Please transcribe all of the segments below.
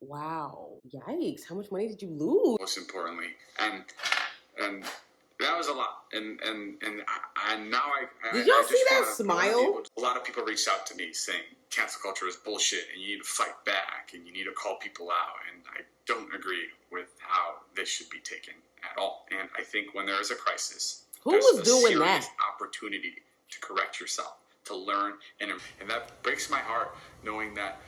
Wow. Yikes. How much money did you lose? Most importantly. And that was a lot. And now Did y'all see that wanna, smile? A lot of people reached out to me saying cancel culture is bullshit and you need to fight back and you need to call people out. And I don't agree with how this should be taken at all. And I think when there is a crisis, Who there's was a doing serious that? opportunity to correct yourself, to learn, and that breaks my heart knowing that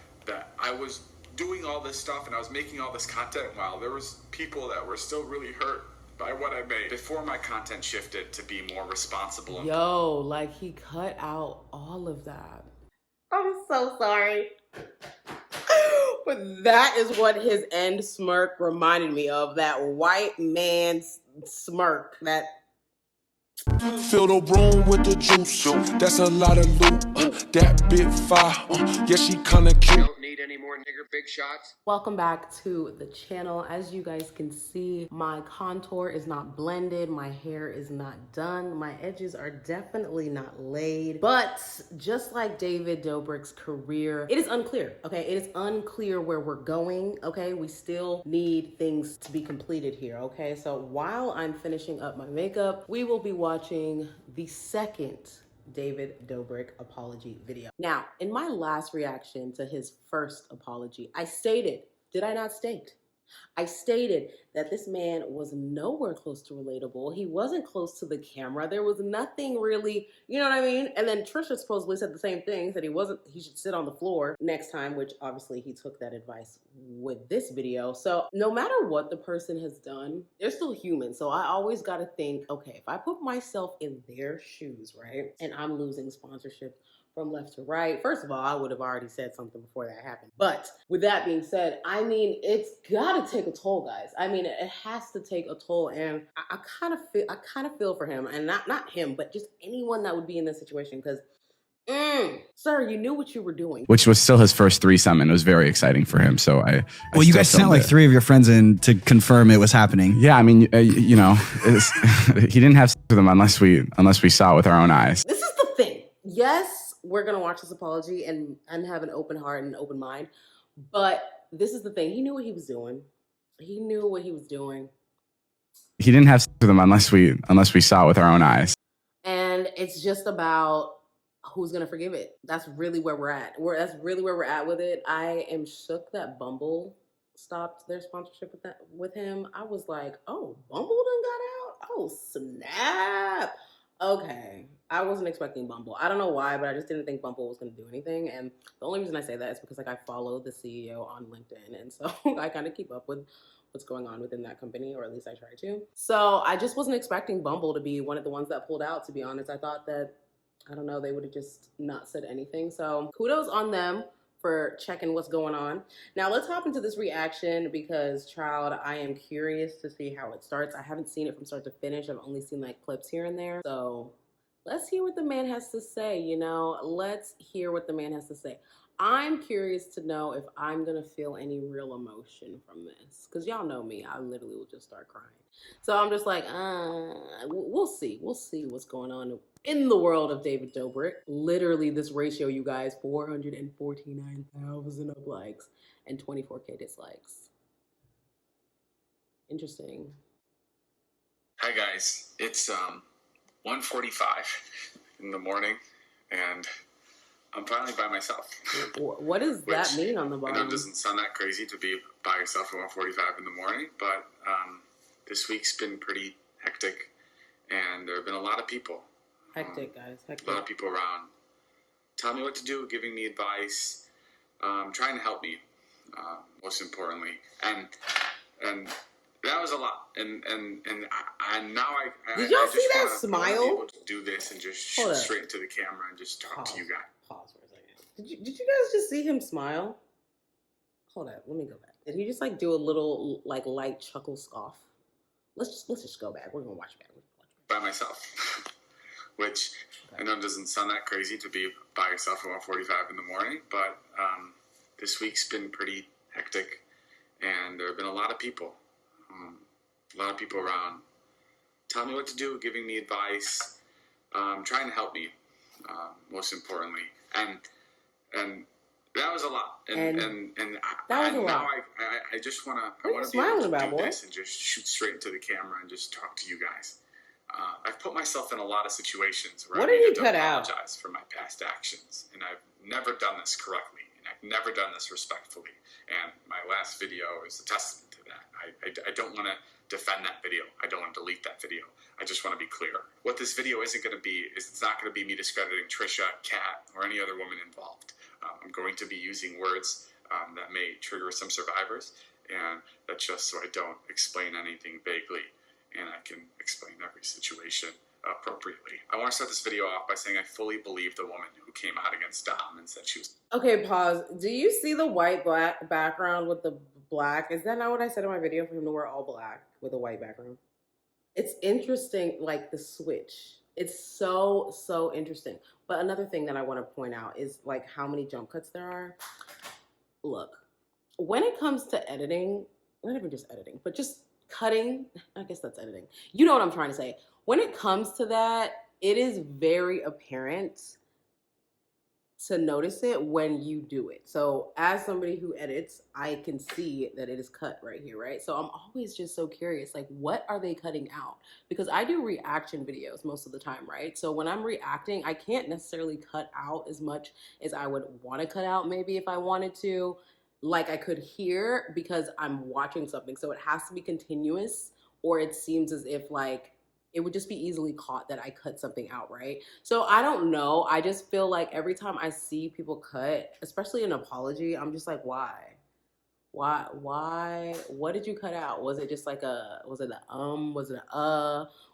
I was doing all this stuff and I was making all this content while there was people that were still really hurt by what I made before my content shifted to be more responsible. Yo, like he cut out all of that. I'm so sorry. But that is what his end smirk reminded me of. That white man's smirk. That fill the room with the juice. That's a lot of loot. That bit fire. Yeah, she kinda cute. Don't need any more nigger big shots. welcome back to the channel. As you guys can see, my contour is not blended, my hair is not done, my edges are definitely not laid. But just like David Dobrik's career, it is unclear, okay? It is unclear where we're going, okay? We still need things to be completed here, okay? So while I'm finishing up my makeup, we will be watching the second David Dobrik apology video. Now, in my last reaction to his first apology, I stated, did I not state? I stated that this man was nowhere close to relatable. He wasn't close to the camera. There was nothing really, you know what I mean? And then Trisha supposedly said the same thing, said he should sit on the floor next time, which obviously he took that advice with this video. So no matter what the person has done, they're still human. So I always got to think, okay, if I put myself in their shoes, right? And I'm losing sponsorship from left to right. First of all, I would have already said something before that happened. But with that being said, I mean, it's gotta take a toll, guys. I mean, it has to take a toll, and I kind of feel for him, and not him, but just anyone that would be in this situation, because sir, you knew what you were doing. Which was still his first threesome, and it was very exciting for him. So well, you guys sent like 3 of your friends in to confirm it was happening. Yeah, I mean, you know, he didn't have sex with them unless we saw it with our own eyes. This is the thing. Yes, we're gonna watch this apology and have an open heart and an open mind, but this is the thing. He knew what he was doing. He knew what he was doing. He didn't have sex with them unless we saw it with our own eyes. And it's just about who's gonna forgive it. That's really where we're at. That's really where we're at with it. I am shook that Bumble stopped their sponsorship with him. I was like, oh, Bumble done got out? Oh, snap. Okay. I wasn't expecting Bumble. I don't know why, but I just didn't think Bumble was going to do anything. And the only reason I say that is because I follow the CEO on LinkedIn. And so I kind of keep up with what's going on within that company, or at least I try to. So I just wasn't expecting Bumble to be one of the ones that pulled out, to be honest. I thought that, I don't know, they would have just not said anything. So kudos on them for checking what's going on. Now let's hop into this reaction because, child, I am curious to see how it starts. I haven't seen it from start to finish. I've only seen like clips here and there. So let's hear what the man has to say, you know? Let's hear what the man has to say. I'm curious to know if I'm gonna feel any real emotion from this. Cause y'all know me, I literally will just start crying. So I'm just like, we'll see. We'll see what's going on in the world of David Dobrik. Literally this ratio, you guys, 449,000 up likes and 24K dislikes. Interesting. Hi guys, it's 1:45 in the morning, and I'm finally by myself. What does that mean on the bottom? I know it doesn't sound that crazy to be by yourself at 1:45 in the morning, but this week's been pretty hectic, and there have been a lot of people. Hectic, guys. Hectic. A lot of people around telling me what to do, giving me advice, trying to help me, most importantly. And that was a lot. And now I did y'all see that smile? I want to be able to do this and just shoot straight into the camera and just talk to you guys. Pause for a second. Did you guys just see him smile? Hold up, let me go back. Did he just like do a little like light chuckle scoff? Let's just go back. We're gonna watch back. By myself, which I know doesn't sound that crazy to be by yourself at 1:45 in the morning, but this week's been pretty hectic, and there have been a lot of people around telling me what to do, giving me advice, trying to help me, most importantly. And That was a lot, And I, that was a now lot. I just want to What are you be able smiling to about, do boy? this and just shoot straight into the camera and just talk to you guys. I've put myself in a lot of situations where What I did he needed to cut out? apologize for my past actions, and I've never done this correctly, and I've never done this respectfully. And my last video is a testament to that. I don't want to defend that video. I don't want to delete that video. I just want to be clear. What this video isn't going to be is it's not going to be me discrediting Trisha, Kat, or any other woman involved. I'm going to be using words that may trigger some survivors, and that's just so I don't explain anything vaguely, and I can explain every situation appropriately. I want to start this video off by saying I fully believe the woman who came out against Dom and said she was... Okay, pause. Do you see the white black background with the black? Is that not what I said in my video for him to wear all black with a white background? It's interesting, like the switch. It's so interesting. But another thing that I want to point out is like how many jump cuts there are. Look, when it comes to editing, not even just editing, but just cutting, I guess that's editing. You know what I'm trying to say. When it comes to that, it is very apparent to notice it when you do it. So as somebody who edits, I can see that it is cut right here, right? So I'm always just so curious, like, what are they cutting out? Because I do reaction videos most of the time, right? So when I'm reacting, I can't necessarily cut out as much as I would want to cut out maybe if I wanted to, like I could here, because I'm watching something. So it has to be continuous, or it seems as if like it would just be easily caught that I cut something out, right? So I don't know. I just feel like every time I see people cut, especially an apology, I'm just like, why? Why? What did you cut out? Was it just like was it was it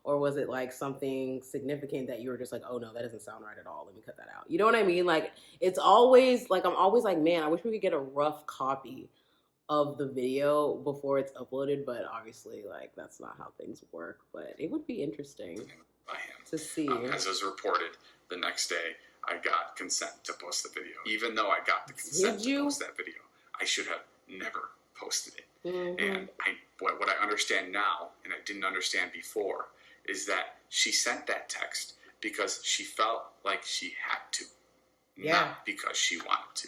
or was it like something significant that you were just like, oh no, that doesn't sound right at all. Let me cut that out. You know what I mean? Like, it's always like, I'm always like, man, I wish we could get a rough copy of the video before it's uploaded, but obviously like that's not how things work. But it would be interesting to see. As was reported, the next day I got consent to post the video. Even though I got the consent to post that video, I should have never posted it. And what I understand now, and I didn't understand before, is that she sent that text because she felt like she had to, not because she wanted to.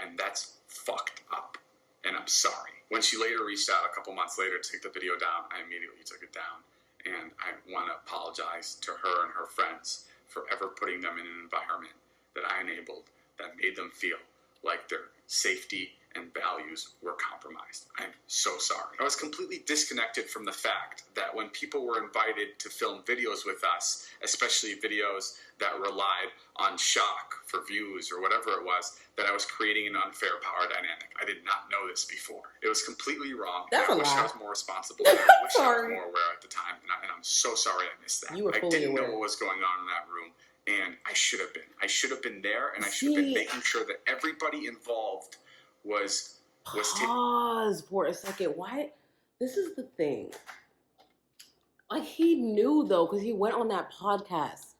And that's fucked up. And I'm sorry. When she later reached out a couple months later to take the video down, I immediately took it down. And I want to apologize to her and her friends for ever putting them in an environment that I enabled that made them feel like their safety and values were compromised. I'm so sorry. I was completely disconnected from the fact that when people were invited to film videos with us, especially videos that relied on shock for views or whatever it was, that I was creating an unfair power dynamic. I did not know this before. It was completely wrong. That's I a wish lie. I was more responsible. I wish I was more aware at the time. And I'm so sorry I missed that. You were I fully didn't aware. know what was going on in that room. And I should have been. I should have been there, and I should have been making sure that everybody involved was Pause for a second. Why? This is the thing. Like, he knew though, because he went on that podcast.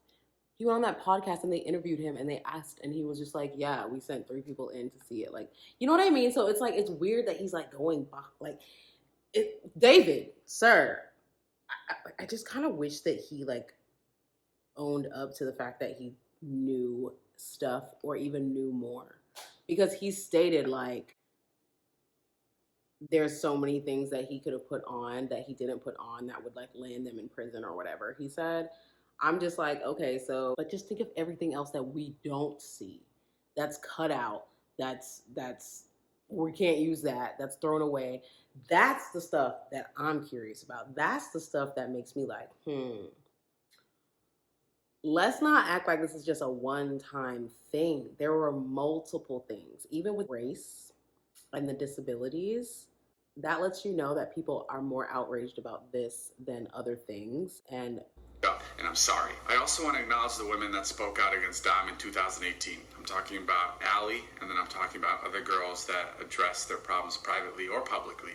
He went on that podcast and they interviewed him and they asked, and he was just like, yeah, we sent 3 people in to see it. Like, you know what I mean? So it's like, it's weird that he's like going back. Like, David, sir, I just kind of wish that he like owned up to the fact that he knew stuff or even knew more. Because he stated like, there's so many things that he could have put on that he didn't put on that would like land them in prison or whatever he said. I'm just like, okay, so, but just think of everything else that we don't see, that's cut out, that's we can't use that, that's thrown away. That's the stuff that I'm curious about. That's the stuff that makes me like, let's not act like this is just a one-time thing. There were multiple things, even with race and the disabilities. That lets you know that people are more outraged about this than other things. And I'm sorry. I also want to acknowledge the women that spoke out against Dom in 2018. I'm talking about Allie, and then I'm talking about other girls that addressed their problems privately or publicly.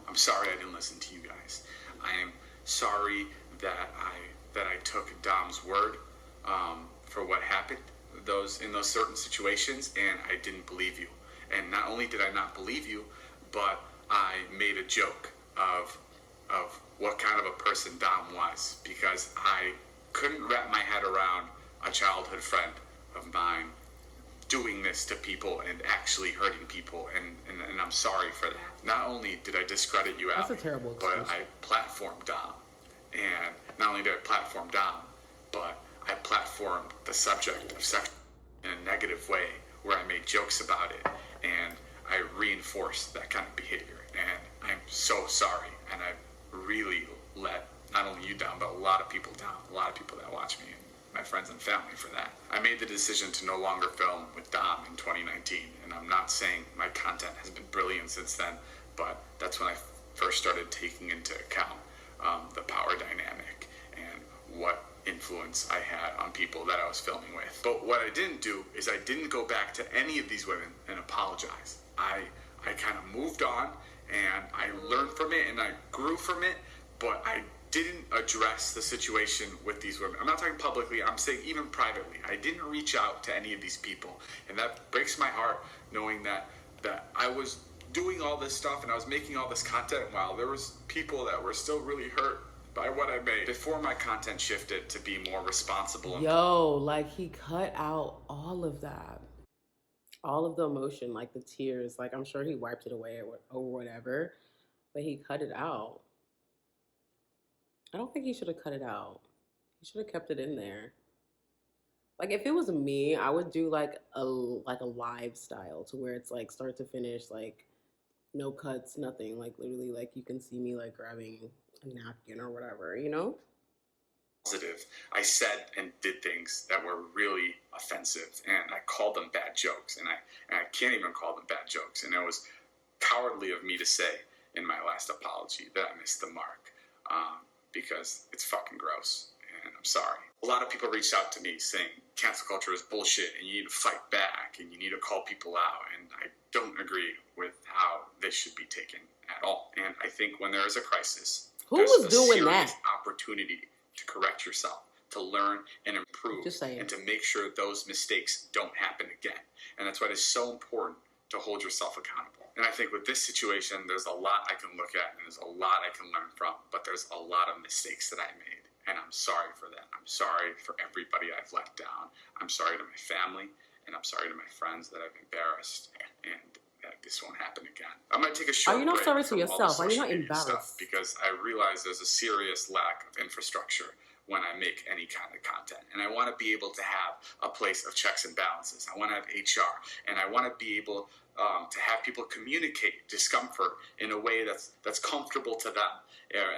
I'm sorry I didn't listen to you guys. I am sorry that I took Dom's word for what happened in those certain situations, and I didn't believe you. And not only did I not believe you, but I made a joke of what kind of a person Dom was, because I couldn't wrap my head around a childhood friend of mine doing this to people and actually hurting people, and I'm sorry for that. Not only did I discredit you out, That's a terrible but excuse. I platformed Dom. And not only did I platform Dom, but I platformed the subject of sex in a negative way where I made jokes about it, and I reinforced that kind of behavior. And I'm so sorry, and I really let not only you down, but a lot of people down, a lot of people that watch me, and my friends and family for that. I made the decision to no longer film with Dom in 2019, and I'm not saying my content has been brilliant since then, but that's when I first started taking into account the power dynamic and what influence I had on people that I was filming with. But what I didn't do is I didn't go back to any of these women and apologize. I kind of moved on, and I learned from it, and I grew from it, but I didn't address the situation with these women. I'm not talking publicly, I'm saying even privately. I didn't reach out to any of these people, and that breaks my heart knowing that I was doing all this stuff and I was making all this content while there was people that were still really hurt by what I made. Before my content shifted to be more responsible. Yo, like he cut out all of that. All of the emotion, like the tears. Like I'm sure he wiped it away or whatever, but he cut it out. I don't think he should have cut it out. He should have kept it in there. Like if it was me, I would do like a live style to where it's like start to finish, like no cuts, nothing. Like literally, like you can see me like grabbing a napkin or whatever, you know? Positive. I said and did things that were really offensive, and I called them bad jokes, and I can't even call them bad jokes. And it was cowardly of me to say in my last apology that I missed the mark, because it's fucking gross, and I'm sorry. A lot of people reached out to me saying cancel culture is bullshit and you need to fight back and you need to call people out, and I don't agree with how this should be taken at all. And I think when there is a crisis, Who there's was a doing serious that? opportunity to correct yourself, to learn and improve, Just saying. and to make sure those mistakes don't happen again. And that's why it is so important to hold yourself accountable. And I think with this situation, there's a lot I can look at and there's a lot I can learn from, but there's a lot of mistakes that I made. And I'm sorry for that. I'm sorry for everybody I've let down. I'm sorry to my family, and I'm sorry to my friends that I've embarrassed, and that this won't happen again. I'm going to take a short Are you not break sorry to from all the yourself? Are you social not media embarrassed? stuff, because I realize there's a serious lack of infrastructure when I make any kind of content. And I want to be able to have a place of checks and balances. I want to have HR, and I want to be able to have people communicate discomfort in a way that's comfortable to them,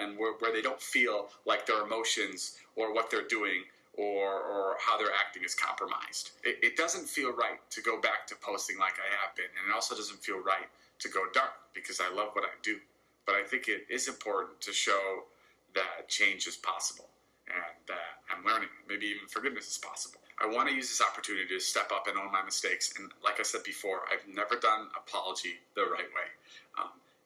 and where they don't feel like their emotions or what they're doing or how they're acting is compromised. It doesn't feel right to go back to posting like I have been, and it also doesn't feel right to go dark, because I love what I do. But I think it is important to show that change is possible, and that I'm learning. Maybe even forgiveness is possible. I want to use this opportunity to step up and own my mistakes. And like I said before, I've never done apology the right way.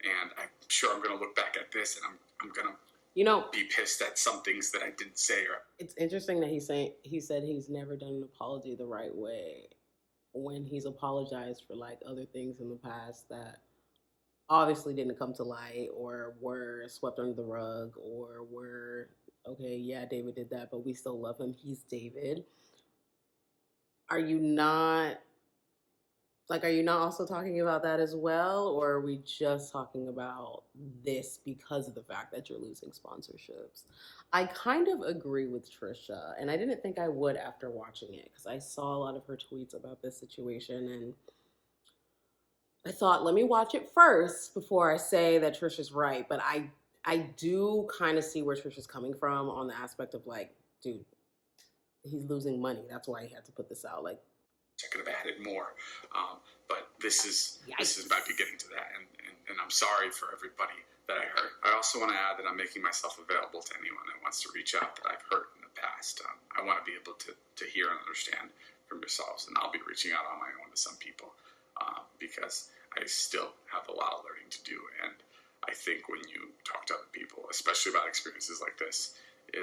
And I'm sure I'm going to look back at this and I'm going to be pissed at some things that I didn't say. It's interesting that he said he's never done an apology the right way when he's apologized for like other things in the past that obviously didn't come to light or were swept under the rug or were, okay, yeah, David did that, but we still love him. He's David. Are you not also talking about that as well? Or are we just talking about this because of the fact that you're losing sponsorships? I kind of agree with Trisha, and I didn't think I would after watching it because I saw a lot of her tweets about this situation, and I thought, let me watch it first before I say that Trisha's right. But I do kind of see where Trisha's coming from on the aspect of like, dude, he's losing money. That's why he had to put this out. Like, I could have added more, but this might be getting to that, and I'm sorry for everybody that I hurt. I also want to add that I'm making myself available to anyone that wants to reach out that I've hurt in the past. I want to be able to hear and understand from yourselves, and I'll be reaching out on my own to some people because I still have a lot of learning to do. And I think when you talk to other people, especially about experiences like this, it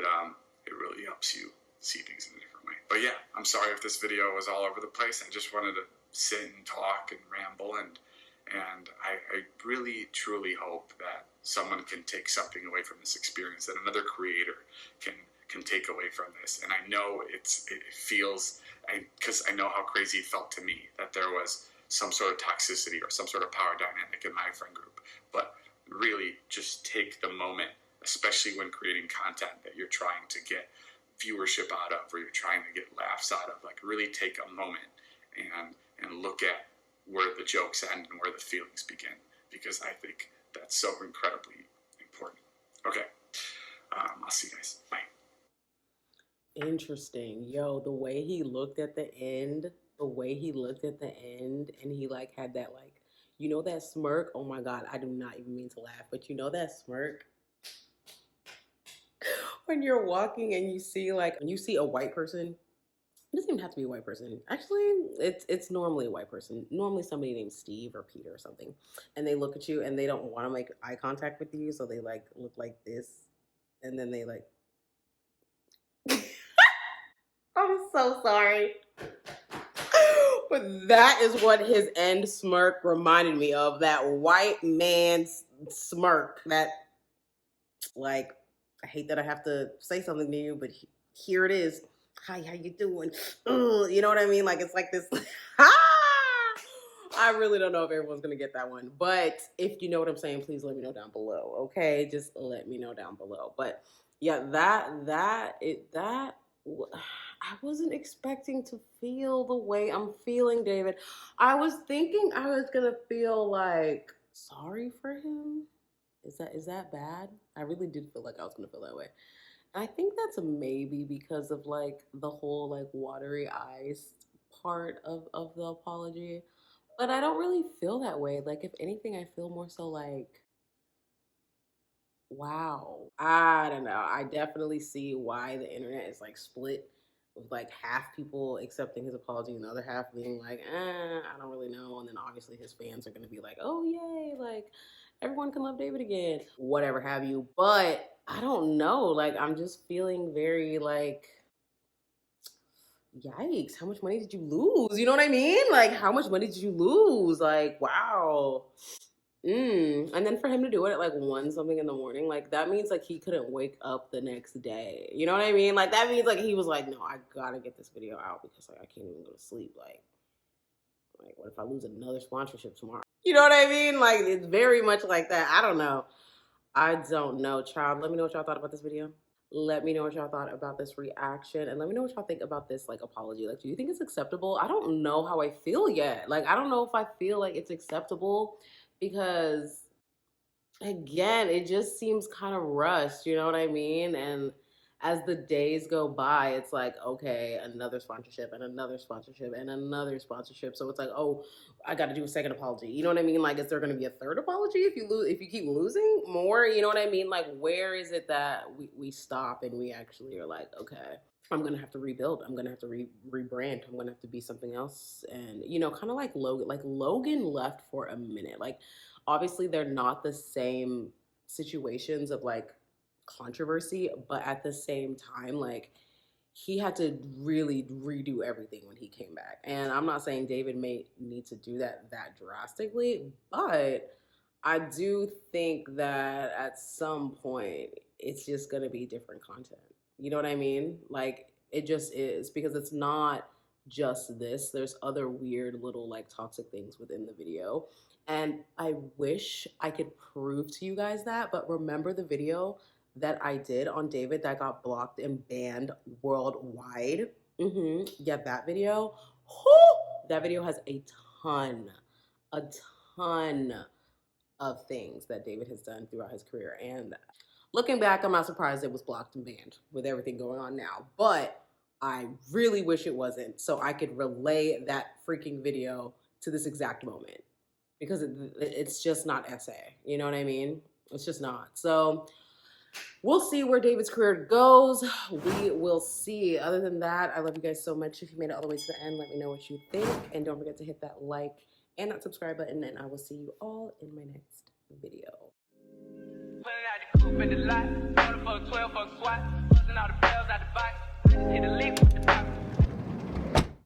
really helps you see things in a different way. But yeah, I'm sorry if this video was all over the place. I just wanted to sit and talk and ramble, and I really truly hope that someone can take something away from this experience, that another creator can can take away from this. And I know it feels, because I know how crazy it felt to me that there was some sort of toxicity or some sort of power dynamic in my friend group. But really just take the moment, especially when creating content that you're trying to get viewership out of, or you're trying to get laughs out of. Like, really take a moment and look at where the jokes end and where the feelings begin, because I think that's so incredibly important. Okay. I'll see you guys. Bye. Interesting. Yo, the way he looked at the end, and he like had that, like, you know, that smirk. Oh my God, I do not even mean to laugh, but you know that smirk when you're walking and you see, like, when you see a white person. It doesn't even have to be a white person. Actually, it's normally a white person. Normally somebody named Steve or Peter or something. And they look at you and they don't want to make eye contact with you, so they like look like this. And then they like I'm so sorry. But that is what his end smirk reminded me of. That white man's smirk. That, like, I hate that I have to say something to you, but here it is. Hi, how you doing? You know what I mean? Like, it's like this. I really don't know if everyone's going to get that one. But if you know what I'm saying, please let me know down below. Okay? Just let me know down below. But yeah, I wasn't expecting to feel the way I'm feeling, David. I was thinking I was going to feel like sorry for him. Is that bad? I really did feel like I was going to feel that way. I think that's a maybe because of like the whole like watery eyes part of the apology. But I don't really feel that way. Like, if anything, I feel more so like, wow. I don't know. I definitely see why the internet is like split, with like half people accepting his apology and the other half being like, I don't really know. And then obviously his fans are going to be like, oh, yay, like everyone can love David again, whatever have you. But I don't know. Like, I'm just feeling very like, yikes, how much money did you lose? You know what I mean? Like, how much money did you lose? Like, wow. And then for him to do it at like 1 something in the morning, like that means like he couldn't wake up the next day. You know what I mean? Like, that means like he was like, no, I gotta get this video out because like I can't even go to sleep. Like what if I lose another sponsorship tomorrow? You know what I mean? Like, it's very much like that. I don't know, child. Let me know what y'all thought about this video. Let me know what y'all thought about this reaction, and let me know what y'all think about this like apology. Like, do you think it's acceptable? I don't know how I feel yet. Like, I don't know if I feel like it's acceptable, because again, it just seems kind of rushed, you know what I mean? And as the days go by, it's like, okay, another sponsorship and another sponsorship and another sponsorship. So it's like, oh, I got to do a second apology. You know what I mean? Like, is there going to be a third apology if you keep losing more? You know what I mean? Like, where is it that we stop and we actually are like, okay, I'm going to have to rebuild. I'm going to have to rebrand. I'm going to have to be something else. And, you know, kind of like Logan left for a minute. Like, obviously they're not the same situations of like controversy, but at the same time, like, he had to really redo everything when he came back. And I'm not saying David may need to do that drastically, but I do think that at some point it's just going to be different content. You know what I mean? Like, it just is, because it's not just this. There's other weird little like toxic things within the video. And I wish I could prove to you guys that, but remember the video that I did on David that got blocked and banned worldwide? Yeah, that video. That video has a ton of things that David has done throughout his career. And looking back, I'm not surprised it was blocked and banned with everything going on now. But I really wish it wasn't, so I could relay that freaking video to this exact moment. Because it's just not essay. You know what I mean? It's just not. So we'll see where David's career goes. We will see. Other than that, I love you guys so much. If you made it all the way to the end, let me know what you think. And don't forget to hit that like and that subscribe button. And I will see you all in my next video. Pulling out the coupe in the lot. 12 for a squat. Busting all the bells out the box. Hit the lick with the box.